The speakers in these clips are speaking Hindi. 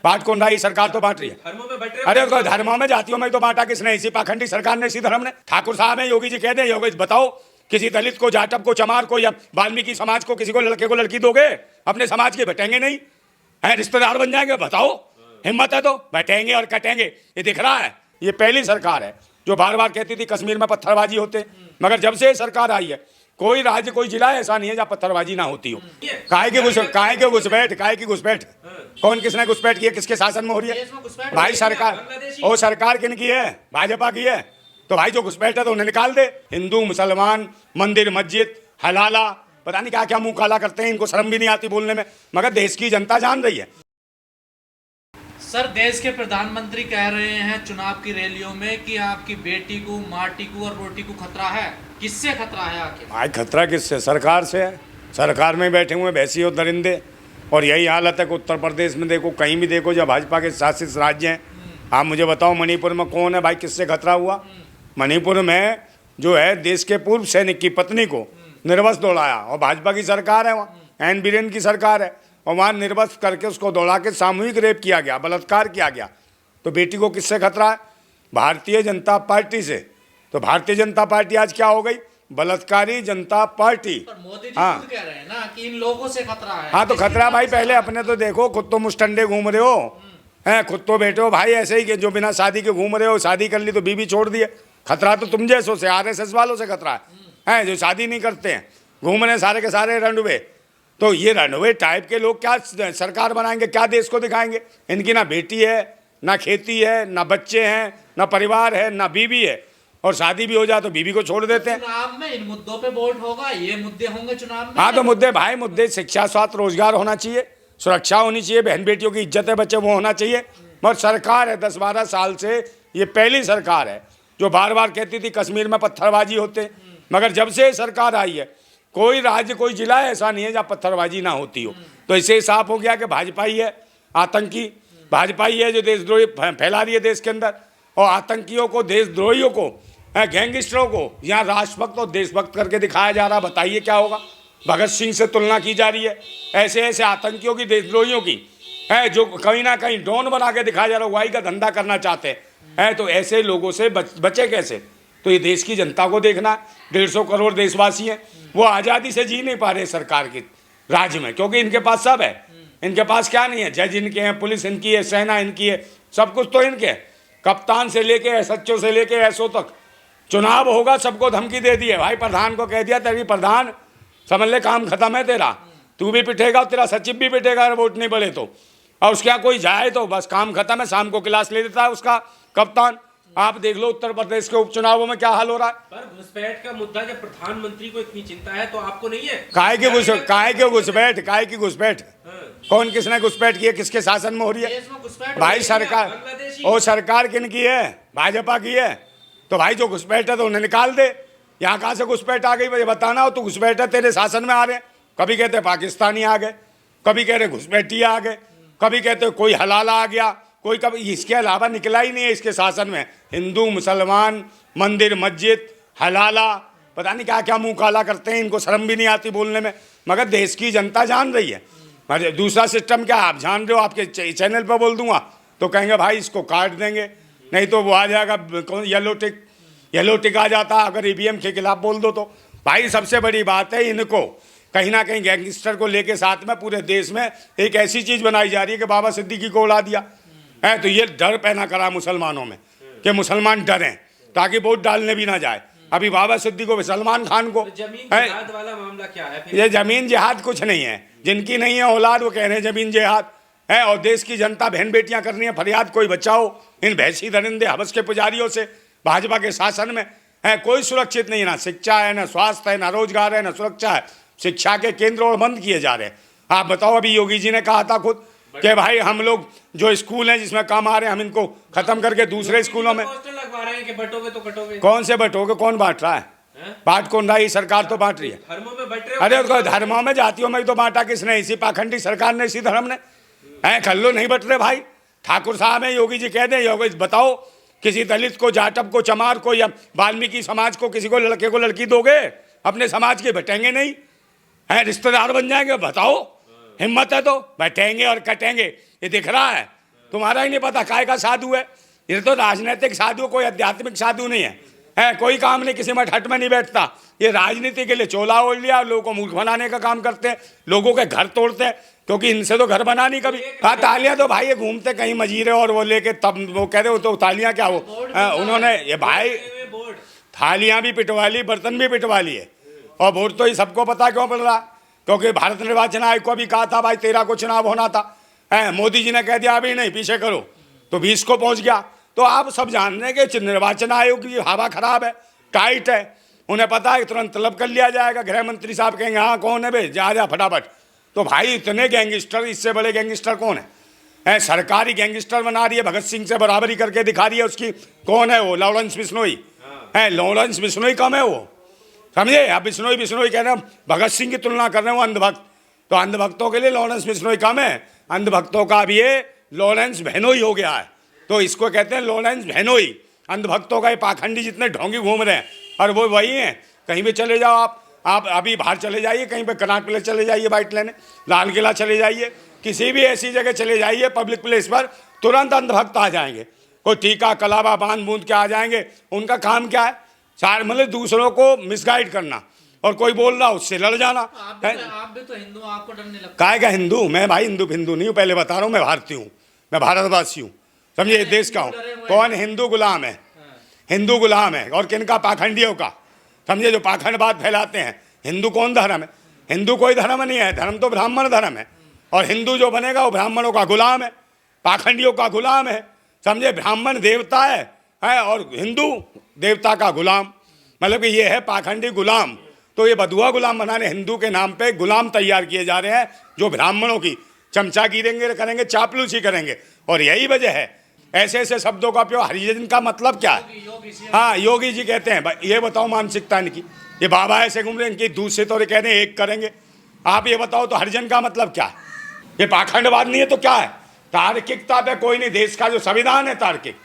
बांट कौन रहा है? सरकार तो बांट रही है। धर्मों में बट रहे अरे उसको धर्मों में जातियों में तो बांटा किसने? इसी पाखंडी सरकार ने, इसी धर्म ने। ठाकुर साहब है, योगी जी कह दें, योगी बताओ किसी दलित को, जाटव को, चमार को या वाल्मीकि समाज को, किसी को लड़के को लड़की दोगे? अपने समाज के बटेंगे नहीं है, रिश्तेदार बन जाएंगे? बताओ, हिम्मत है तो बैठेंगे और कटेंगे। ये दिख रहा है। ये पहली सरकार है जो बार बार कहती थी कश्मीर में पत्थरबाजी होते, मगर जब से सरकार आई है कोई राज्य, कोई जिला ऐसा नहीं है जहाँ पत्थरबाजी ना होती हो। काहे की घुसपैठ? कौन, किसने घुसपैठ की है? किसके शासन में हो रही है भाई? सरकार, वो सरकार किन की है? भाजपा की है। तो भाई जो घुसपैठ है तो उन्हें निकाल दे। हिंदू, मुसलमान, मंदिर, मस्जिद, हलाला, पता नहीं क्या क्या मुंह काला करते हैं, इनको शर्म भी नहीं आती बोलने में, मगर देश की जनता जान रही है। सर, देश के प्रधानमंत्री कह रहे हैं चुनाव की रैलियों में कि आपकी बेटी को, माटी को और रोटी को खतरा है। किससे खतरा है आखिर? भाई खतरा किससे? सरकार से है। सरकार में बैठे हुए भैंसी और दरिंदे। और यही हालत है कि उत्तर प्रदेश में देखो, कहीं भी देखो, जब भाजपा के शासित राज्य हैं। आप मुझे बताओ मणिपुर में कौन है भाई? किससे खतरा हुआ? मणिपुर में जो है देश के पूर्व सैनिक की पत्नी को निर्वस्त्र दौड़ाया, और भाजपा की सरकार है वहाँ, एन बीरेन की सरकार है, और वहाँ निर्वस्त्र करके उसको दौड़ा के सामूहिक रेप किया गया, बलात्कार किया गया। तो बेटी को किससे खतरा है? भारतीय जनता पार्टी से। तो भारतीय जनता पार्टी आज क्या हो गई? बलात्कारी जनता पार्टी। पर मोदी जी हाँ, खुद कह रहे हैं ना कि इन लोगों से खतरा है। हाँ तो खतरा भाई पहले अपने तो देखो, खुद तो मुस्टंडे घूम रहे हो हैं, खुद तो बैठे हो भाई ऐसे ही कि जो बिना शादी के घूम रहे हो, शादी कर ली तो बीवी छोड़ दिए। खतरा तो तुम जैसों से, आरएसएस वालों से खतरा है जो शादी नहीं करते हैं, घूम रहे सारे के सारे रंडवे। तो ये रंडवे टाइप के लोग क्या सरकार बनाएंगे? क्या देश को दिखाएंगे? इनकी ना बेटी है, ना खेती है, ना बच्चे हैं, ना परिवार है, ना बीवी है, और शादी भी हो जाए तो बीवी को छोड़ देते हैं। चुनाव में इन मुद्दों पे वोट होगा, ये मुद्दे होंगे चुनाव में। हाँ तो मुद्दे भाई, मुद्दे शिक्षा, स्वास्थ्य, रोजगार होना चाहिए, सुरक्षा होनी चाहिए, बहन बेटियों की इज्जत है, बच्चे वो होना चाहिए। मगर सरकार है 10-12 साल से, ये पहली सरकार है जो बार बार कहती थी कश्मीर में पत्थरबाजी होते, मगर जब से सरकार आई है कोई राज्य, कोई जिला ऐसा नहीं है जहाँ पत्थरबाजी ना होती हो। तो इससे साफ हो गया कि भाजपा ही है आतंकी, भाजपा ही है जो देशद्रोही फैला रही है देश के अंदर। और आतंकियों को, देशद्रोहियों को, गैंगस्टरों को यहाँ राष्ट्रभक्त और देशभक्त करके दिखाया जा रहा। बताइए क्या होगा? भगत सिंह से तुलना की जा रही है। ऐसे ऐसे आतंकियों की, देशद्रोहियों की है जो कहीं ना कहीं डॉन बना के दिखाया जा रहा है, वाई का धंधा करना चाहते हैं। तो ऐसे लोगों से बचे कैसे? तो ये देश की जनता को देखना। 150 करोड़ देशवासी हैं, वो आज़ादी से जी नहीं पा रहे सरकार के राज्य में, क्योंकि इनके पास सब है। इनके पास क्या नहीं है? जज इनके हैं, पुलिस इनकी है, सेना इनकी है, सब कुछ तो इनके। कप्तान से लेके एसएचओ से लेके एसओ तक। चुनाव होगा, सबको धमकी दे दी है भाई। प्रधान को कह दिया तेरी प्रधान समझ ले काम खत्म है तेरा, तू भी पिटेगा और तेरा सचिव भी पिटेगा अगर वोट नहीं बढ़े तो। और उसके यहाँ कोई जाए तो बस काम खत्म है, शाम को क्लास ले देता है उसका कप्तान। आप देख लो उत्तर प्रदेश के उपचुनावों में क्या हाल हो रहा है। पर घुसपैठ का मुद्दा जब प्रधानमंत्री को इतनी चिंता है तो आपको नहीं है? काहे की घुसपैठ? कौन, किसने घुसपैठ की है? किसके शासन में हो रही है भाई? सरकार, वो सरकार किन की है? भाजपा की है। तो भाई जो घुसपैठ है तो उन्हें निकाल दे। यहाँ कहाँ से घुसपैठ आ गई मुझे बताना हो। तो घुसपैठ है तेरे शासन में आ रहे हैं, कभी कहते पाकिस्तानी आ गए, कभी कह रहे घुसपैठी आ गए, कभी कहते कोई हलाला आ गया, कोई कभी, इसके अलावा निकला ही नहीं है इसके शासन में। हिंदू, मुसलमान, मंदिर, मस्जिद, हलाला, पता नहीं क्या क्या मुंह काला करते हैं, इनको शर्म भी नहीं आती बोलने में, मगर देश की जनता जान रही है। मगर दूसरा सिस्टम क्या आप जान रहे हो? आपके चैनल पर बोल दूंगा तो कहेंगे भाई इसको काट देंगे, नहीं तो वो आ जाएगा येलो टिक आ जाता अगर ईवीएम के खिलाफ बोल दो तो। भाई सबसे बड़ी बात है, इनको कहीं ना कहीं गैंगस्टर को लेके साथ में पूरे देश में एक ऐसी चीज़ बनाई जा रही है कि बाबा सिद्दीकी को उड़ा दिया है। तो ये डर पैदा करा मुसलमानों में कि मुसलमान डरें ताकि वोट डालने भी ना जाए। अभी बाबा सिद्दीकी को, सलमान खान को, जमीन जिहाद वाला मामला क्या है फिर? ये जमीन जिहाद कुछ नहीं है। जिनकी नहीं है औलाद वो कह रहे हैं जमीन जिहाद है। और देश की जनता, बहन बेटियां कर रही हैं फरियाद, कोई बचाओ इन भैंसी दरिंदे हवस के पुजारियों से। भाजपा के शासन में है कोई सुरक्षित नहीं है, ना शिक्षा है, ना स्वास्थ्य है, ना रोजगार है, ना सुरक्षा है। शिक्षा के केंद्र और बंद किए जा रहे हैं। आप बताओ, अभी योगी जी ने कहा था खुद कि भाई हम लोग जो स्कूल हैं जिसमें काम आ रहे हैं हम इनको खत्म करके दूसरे स्कूलों में लगवा रहे हैं कि बटोगे तो कटोगे। कौन से बटोगे? कौन बांट रहा है? बांट कौन रहा है? सरकार तो बांट रही है। धर्मों में बट रहे? अरे उसको धर्मों में, जातियों में तो बांटा किसने? इसी पाखंडी सरकार ने, इसी धर्म ने। है खल्लो नहीं बट रहे भाई। ठाकुर साहब है, योगी जी कह दें, योगी बताओ किसी दलित को, जाटव को, चमार को या वाल्मीकि समाज को, किसी को लड़के को लड़की दोगे? अपने समाज के बटेंगे नहीं है, रिश्तेदार बन जाएंगे? बताओ, हिम्मत है तो बैठेंगे और कटेंगे। ये दिख रहा है। तुम्हारा ही नहीं पता काय का साधु है। ये तो राजनीतिक साधु, कोई आध्यात्मिक साधु नहीं है, कोई काम नहीं, किसी मठ हट में नहीं बैठता। ये राजनीति के लिए चोला ओढ़ लिया, लोगों को मूर्ख बनाने का काम करते हैं, लोगों के घर तोड़ते हैं, क्योंकि इनसे तो घर बना नहीं कभी। हाँ, तालियां तो भाई ये घूमते कहीं मजीरे और वो लेके, तब वो कह रहे हो तो तालियां क्या हो, उन्होंने ये भाई थालियां भी पिटवा ली, बर्तन भी पिटवा लिए। और वोट तो ये सबको पता क्यों पड़ रहा, क्योंकि भारत निर्वाचन आयोग को भी कहा था भाई 13 को चुनाव होना था, मोदी जी ने कह दिया अभी नहीं, पीछे करो, तो 20 को पहुंच गया। तो आप सब जान रहे हैं कि निर्वाचन आयोग की हवा खराब है, टाइट है, उन्हें पता है तुरंत तलब कर लिया जाएगा। गृह मंत्री साहब कहेंगे हाँ कौन है बे, जा फटाफट। तो भाई इतने गैंगस्टर, इससे बड़े गैंगस्टर कौन है? सरकारी गैंगस्टर बना रही है, भगत सिंह से बराबरी करके दिखा रही है उसकी। कौन है वो? लॉरेंस बिश्नोई है। लॉरेंस बिश्नोई कम है वो, समझे आप? बिश्नोई कह रहे हैं, भगत सिंह की तुलना कर रहे हैं वो अंधभक्त। तो अंधभक्तों के लिए लॉरेंस बिश्नोई कम है, अंधभक्तों का भी ये लॉरेंस बहनोई हो गया है। तो इसको कहते हैं लॉरेंस बहनोई। अंधभक्तों का ये पाखंडी जितने ढोंगी घूम रहे हैं, और वो वही हैं। कहीं भी चले जाओ आप अभी बाहर चले जाइए, कहीं पे कनाट प्लेस चले जाइए बाइट लेने, लाल किला चले जाइए, किसी भी ऐसी जगह चले जाइए पब्लिक प्लेस पर, तुरंत अंधभक्त आ जाएंगे। कोई टीका कलावा बांध बूंद के आ जाएंगे। उनका काम क्या है? सारे मतलब दूसरों को मिसगाइड करना, और कोई बोल रहा उससे लड़ जाना। आप भी तो हिंदू, आपको डर नहीं लगता? काय का हिंदू? मैं भाई हिंदू नहीं हूँ, पहले बता रहा हूँ, मैं भारतीय हूँ, मैं भारतवासी हूँ, समझिए, देश का हूँ। कौन हिंदू गुलाम है? हिंदू गुलाम है, और किनका? पाखंडियों का, समझे, जो पाखंडवाद फैलाते हैं। हिंदू कौन धर्म है? हिंदू कोई धर्म नहीं है, धर्म तो ब्राह्मण धर्म है। और हिंदू जो बनेगा वो ब्राह्मणों का गुलाम है, पाखंडियों का गुलाम है, समझे। ब्राह्मण देवता है और हिंदू देवता का गुलाम, मतलब कि ये है पाखंडी गुलाम। तो ये बधुआ गुलाम बनाने हिंदू के नाम पे गुलाम तैयार किए जा रहे हैं, जो ब्राह्मणों की चमचागिरी करेंगे, चापलूसी करेंगे। और यही वजह है ऐसे ऐसे शब्दों का उपयोग। हरिजन का मतलब क्या है? हाँ, योगी जी कहते हैं। ये बताओ मानसिकता इनकी, ये बाबा ऐसे घूम रहे, इनकी दूसरे तौर कह रहे हैं एक करेंगे। आप ये बताओ तो हरिजन का मतलब क्या है? ये पाखंडवाद नहीं है तो क्या है? तार्किकता पे कोई नहीं। देश का जो संविधान है तार्किक,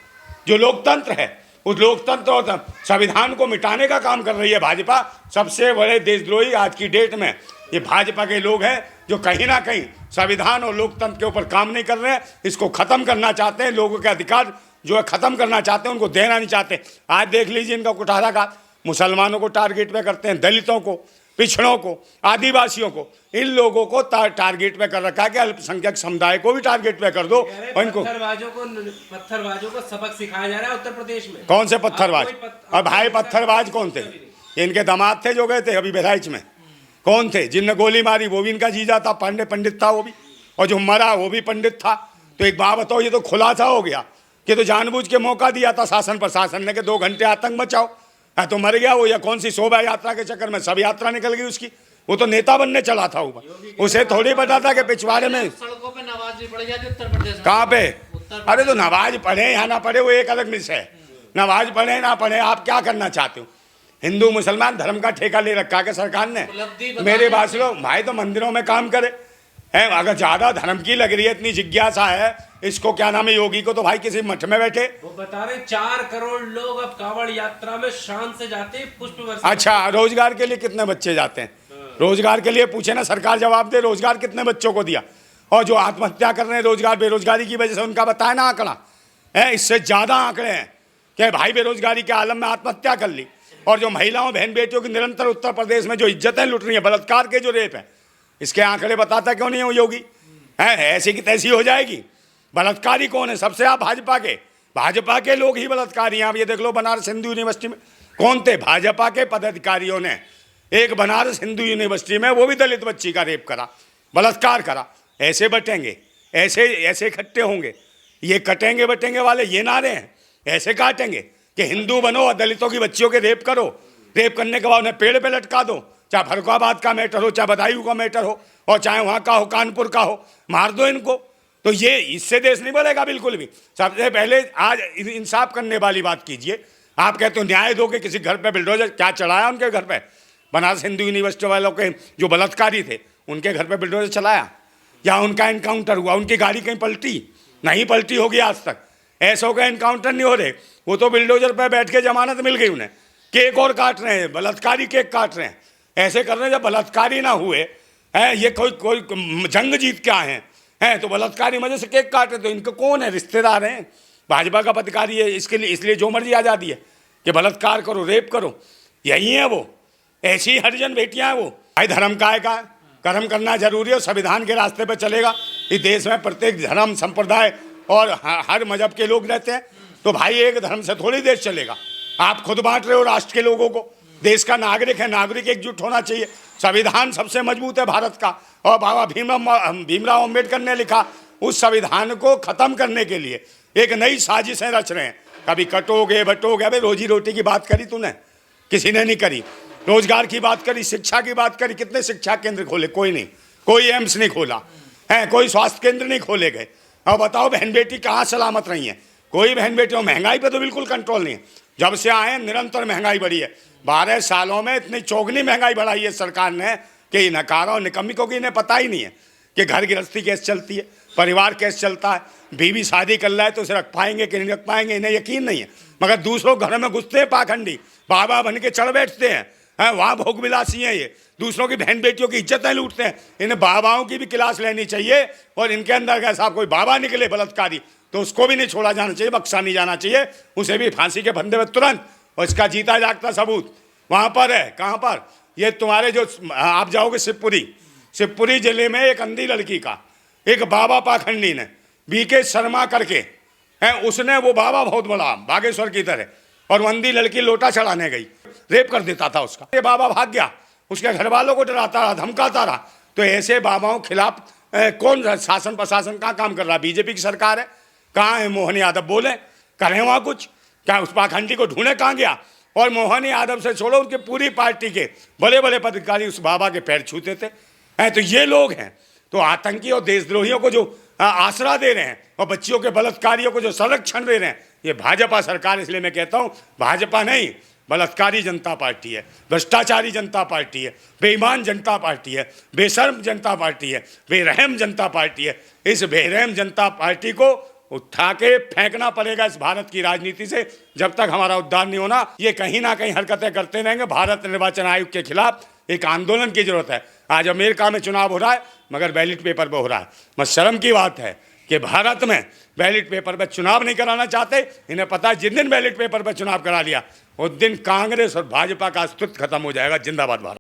जो लोकतंत्र है, उस लोकतंत्र और संविधान को मिटाने का काम कर रही है भाजपा। सबसे बड़े देशद्रोही आज की डेट में ये भाजपा के लोग हैं, जो कहीं ना कहीं संविधान और लोकतंत्र के ऊपर काम नहीं कर रहे हैं। इसको खत्म करना चाहते हैं, लोगों के अधिकार जो है खत्म करना चाहते हैं, उनको देना नहीं चाहते। आज देख लीजिए इनका कुठाराघात, मुसलमानों को टारगेट पे करते हैं, दलितों को, पिछड़ों को, आदिवासियों को, इन लोगों को टारगेट पे कर रखा है कि अल्पसंख्यक समुदाय को भी टारगेट पे कर दो। और इनको पत्थरबाजों को सबक सिखाया जा रहा है उत्तर प्रदेश में। कौन से पत्थरबाज? और भाई पत्थरबाज कौन थे? इनके दामाद थे जो गए थे अभी बहराइच में। कौन थे? जिनने गोली मारी वो भी इनका जीजा था, पंडित था वो भी, और जो मरा वो भी पंडित था। तो एक बात बताओ, ये तो खुलासा हो गया कि तो जानबूझ के मौका दिया था शासन प्रशासन ने कि 2 घंटे आतंक मचाओ। तो मर गया वो, या कौन सी शोभा यात्रा के चक्कर में सब यात्रा निकल गई उसकी। वो तो नेता बनने चला था ऊपर, उसे थोड़ी पता था कि पिछवाड़े में सड़कों पे नमाज भी पढ़ जाती उत्तर प्रदेश में। कहाँ पे? अरे तो नमाज पढ़े या ना पढ़े वो एक अलग विषय है। नमाज पढ़े ना पढ़े, आप क्या करना चाहते हो? हिंदू मुसलमान धर्म का ठेका ले रखा है सरकार ने। मेरे बात सुनो भाई, तो मंदिरों में काम करे है। अगर ज्यादा धर्म की लग रही है, इतनी जिज्ञासा है, इसको क्या नाम है, योगी को, तो भाई किसी मठ में बैठे। वो बता रहे 4 करोड़ लोग अब कांवड़ यात्रा में शान से जाते हैं, पुष्प वर्षा। अच्छा, रोजगार के लिए कितने बच्चे जाते हैं? रोजगार के लिए पूछे ना, सरकार जवाब दे। रोजगार कितने बच्चों को दिया? और जो आत्महत्या कर रहे हैं रोजगार बेरोजगारी की वजह से, उनका बताया ना आंकड़ा है। इससे ज्यादा आंकड़े हैं कि भाई बेरोजगारी के आलम में आत्महत्या कर ली। और जो महिलाओं बहन बेटियों की निरंतर उत्तर प्रदेश में जो इज्जतें लुट रही है, बलात्कार के जो रेप है, इसके आंकड़े बताता क्यों नहीं है योगी? है ऐसी की तैसी हो जाएगी। बलात्कारी कौन है? सबसे आप भाजपा के लोग ही बलात्कारी हैं। आप ये देख लो, बनारस हिंदू यूनिवर्सिटी में कौन थे? भाजपा के पदाधिकारियों ने एक बनारस हिंदू यूनिवर्सिटी में वो भी दलित बच्ची का रेप करा, बलात्कार करा। ऐसे बटेंगे, ऐसे इकट्ठे होंगे, ये कटेंगे बटेंगे वाले ये नारे हैं। ऐसे काटेंगे कि हिंदू बनो और दलितों की बच्चियों के रेप करो, रेप करने के बाद उन्हें पेड़ पे लटका दो, चाहे फरुखाबाद का मैटर हो, चाहे बदायूं का मैटर हो, और चाहे वहाँ का हो, कानपुर का हो, मार दो इनको। तो ये इससे देश नहीं बढ़ेगा बिल्कुल भी। सबसे पहले आज इंसाफ करने वाली बात कीजिए। आप कहते हो न्याय दो कि किसी घर पे बिल्डोजर क्या चढ़ाया उनके घर पे? बनारस हिंदू यूनिवर्सिटी वालों के जो बलात्कारी थे उनके घर पे बिल्डोजर चलाया, या उनका इनकाउंटर हुआ? उनकी गाड़ी कहीं पलटी? नहीं पलटी होगी आज तक। ऐसों का इनकाउंटर नहीं हो रहे, वो तो बिल्डोजर पे बैठ के जमानत मिल गई उन्हें। केक और काट रहे हैं, बलात्कारी केक काट रहे हैं, ऐसे कर रहे हैं। जब बलात्कारी ना हुए हैं, ये कोई जंग जीत के आए हैं, हैं तो बलात्कारी मजे से केक काटे, तो इनके कौन है, रिश्तेदार हैं, भाजपा का पदाधिकारी है, इसके लिए इसलिए जो मर्जी आज़ादी है कि बलात्कार करो, रेप करो, यही है वो, ऐसी हरिजन बेटियां हैं वो। भाई धर्म काय का कर्म करना जरूरी है और संविधान के रास्ते पर चलेगा। इस देश में प्रत्येक धर्म संप्रदाय और हर मजहब के लोग रहते हैं, तो भाई एक धर्म से थोड़ी देश चलेगा। आप खुद बांट रहे हो राष्ट्र के लोगों को, देश का नागरिक है, नागरिक एकजुट होना चाहिए। संविधान सबसे मजबूत है भारत का, और बाबा भीमराव अम्बेडकर ने लिखा, उस संविधान को खत्म करने के लिए एक नई साजिशें रच रहे हैं। कभी कटोगे बटोगे, अबे रोजी रोटी की बात करी तूने, किसी ने नहीं करी। रोजगार की बात करी, शिक्षा की बात करी, कितने शिक्षा केंद्र खोले, कोई नहीं, कोई एम्स नहीं खोला है, कोई स्वास्थ्य केंद्र नहीं खोले गए। अब बताओ बहन बेटी कहाँ सलामत रही है, कोई बहन बेटी। महंगाई पे तो बिल्कुल कंट्रोल नहीं है, जब से आए निरंतर महंगाई बढ़ी है। 12 सालों में इतनी चौगुनी महंगाई बढ़ाई है सरकार ने कि नकारा और निकम्मी को इन्हें पता ही नहीं है कि घर गृहस्थी कैसे चलती है, परिवार कैसे चलता है। बीवी शादी कर रहा है तो उसे रख पाएंगे कि नहीं रख पाएंगे इन्हें यकीन नहीं है, मगर दूसरों घर में घुसते हैं पाखंडी, बाबा बन के चढ़ बैठते हैं, वहाँ भोग विलासी हैं ये, दूसरों की बहन बेटियों की इज्जतें लूटते हैं। इन्हें बाबाओं की भी क्लास लेनी चाहिए, और इनके अंदर ऐसा कोई बाबा निकले बलात्कारी तो उसको भी नहीं छोड़ा जाना चाहिए, बख्शा नहीं जाना चाहिए, उसे भी फांसी के फंदे में तुरंत। और इसका जीता जागता सबूत वहाँ पर है, कहाँ पर, ये तुम्हारे जो आप जाओगे शिवपुरी जिले में एक अंधी लड़की का एक बाबा पाखंडी ने बीके शर्मा करके है, उसने वो बाबा बहुत बड़ा बागेश्वर की तरह, और वो अंधी लड़की लोटा चढ़ाने गई, रेप कर देता था उसका। ये बाबा भाग गया, उसके घर वालों को डराता रहा, धमकाता रहा। तो ऐसे बाबाओं के खिलाफ कौन शासन प्रशासन कहाँ काम कर रहा है? बीजेपी की सरकार है। कहाँ है मोहन यादव? बोले करें वहाँ कुछ, क्या उस पाखंडी को ढूंढे कहाँ गया? और मोहन यादव से छोड़ो, उनकी पूरी पार्टी के बड़े बड़े पदाधिकारी उस बाबा के पैर छूते थे। तो ये लोग हैं तो आतंकी और देशद्रोहियों को जो आसरा दे रहे हैं और बच्चियों के बलात्कारियों को जो संरक्षण दे रहे हैं, ये भाजपा सरकार। इसलिए मैं कहता हूँ भाजपा नहीं, बलात्कारी जनता पार्टी है, भ्रष्टाचारी जनता पार्टी है, बेईमान जनता पार्टी है, बेशर्म जनता पार्टी है, बेरहम जनता पार्टी है। इस बेरहम जनता पार्टी को उठा के फेंकना पड़ेगा इस भारत की राजनीति से। जब तक हमारा उद्धार नहीं होना, ये कहीं ना कहीं हरकतें करते रहेंगे। भारत निर्वाचन आयोग के खिलाफ एक आंदोलन की जरूरत है। आज अमेरिका में चुनाव हो रहा है, मगर बैलेट पेपर पर हो रहा है। मगर शर्म की बात है कि भारत में बैलेट पेपर पर चुनाव नहीं कराना चाहते। इन्हें पता है जिस दिन बैलेट पेपर पर चुनाव करा लिया उस दिन कांग्रेस और भाजपा का अस्तित्व खत्म हो जाएगा। जिंदाबाद भारत।